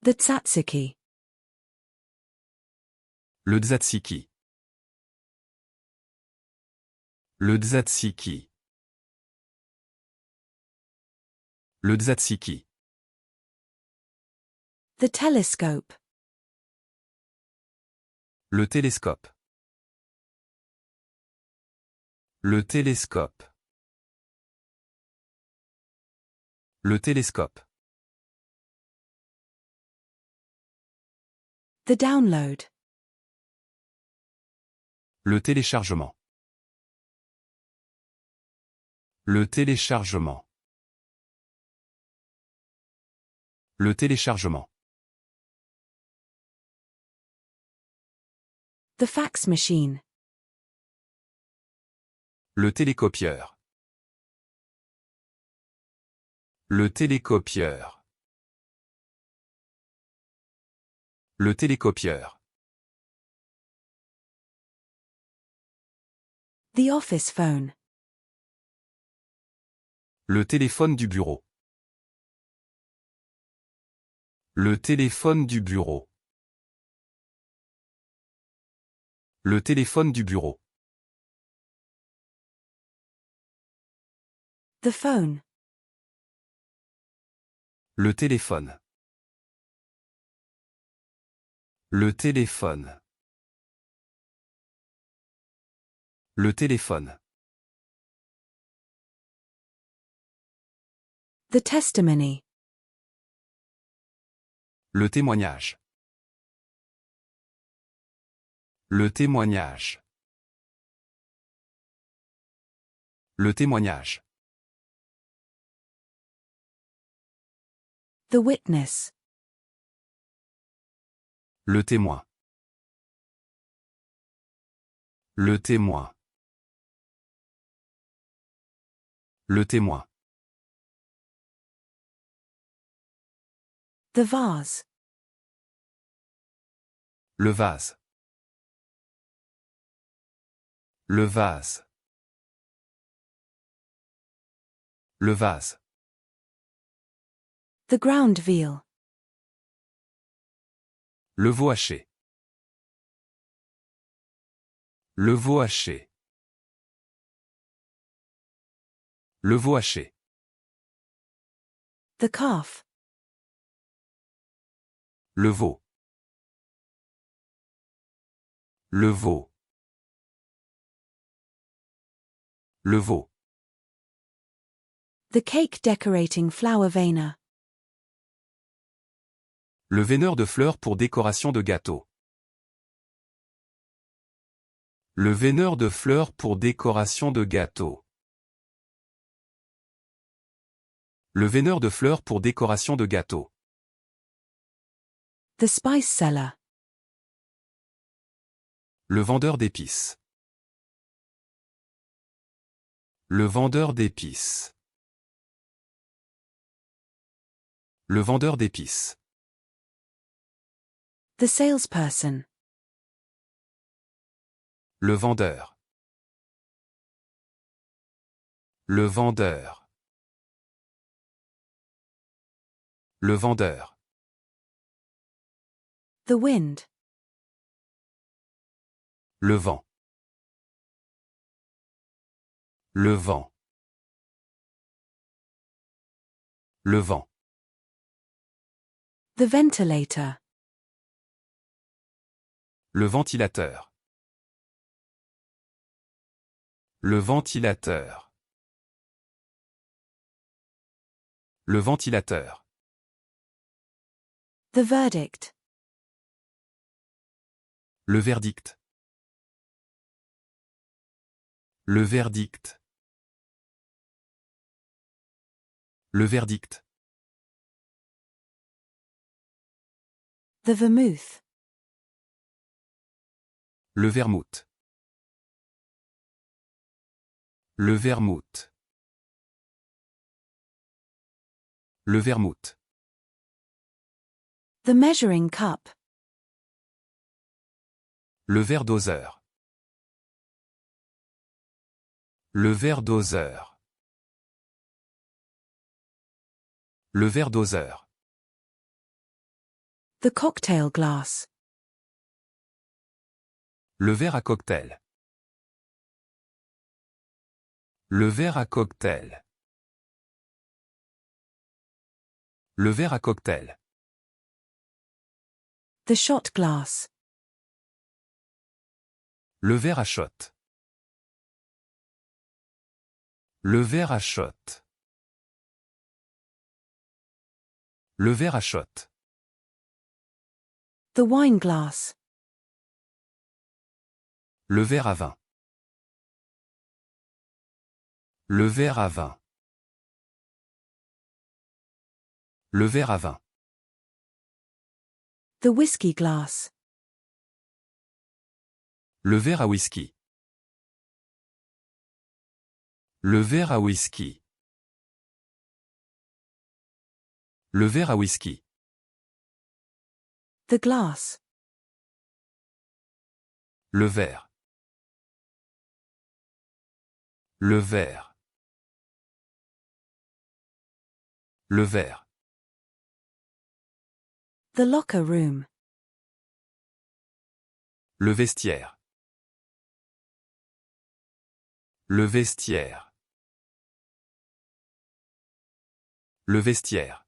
The tzatziki. Le tzatziki. Le tzatziki. Le tzatziki. The telescope. Le télescope. Le télescope. Le télescope. The download. Le téléchargement. Le téléchargement. Le téléchargement. The fax machine. Le télécopieur. Le télécopieur. Le télécopieur. The office phone. Le téléphone du bureau. Le téléphone du bureau. Le téléphone du bureau. The phone. Le téléphone. Le téléphone. Le téléphone. The testimony. Le témoignage. Le témoignage. Le témoignage. The witness. Le témoin. Le témoin. Le témoin. The vase. Le vase. Le vase. Le vase. The ground veal. Le veau haché. Le veau haché. Le veau haché. The calf. Le veau. Le veau. Le veau. The cake decorating flower veinner. Le veineur de fleurs pour décoration de gâteau. Le veineur de fleurs pour décoration de gâteau. Le veineur de fleurs pour décoration de gâteau. The spice seller. Le vendeur d'épices. Le vendeur d'épices. Le vendeur d'épices. The salesperson. Le vendeur. Le vendeur. Le vendeur. The wind. Le vent. Le vent. Le vent. The ventilator. Le ventilateur. Le ventilateur. Le ventilateur. The verdict. Le verdict. Le verdict. Le verdict. The vermouth. Le vermouth. Le vermouth. Le vermouth. The measuring cup. Le verre doseur. Le verre doseur. Le verre doseur. The cocktail glass. Le verre à cocktail. Le verre à cocktail. Le verre à cocktail. The shot glass. Le verre à shot. Le verre à shot. Le verre à shot. The wine glass. Le verre à vin. Le verre à vin. Le verre à vin. The whiskey glass. Le verre à whisky. Le verre à whisky. Le verre à whisky. The glass. Le verre. Le verre. Le verre. The locker room. Le vestiaire. Le vestiaire. Le vestiaire.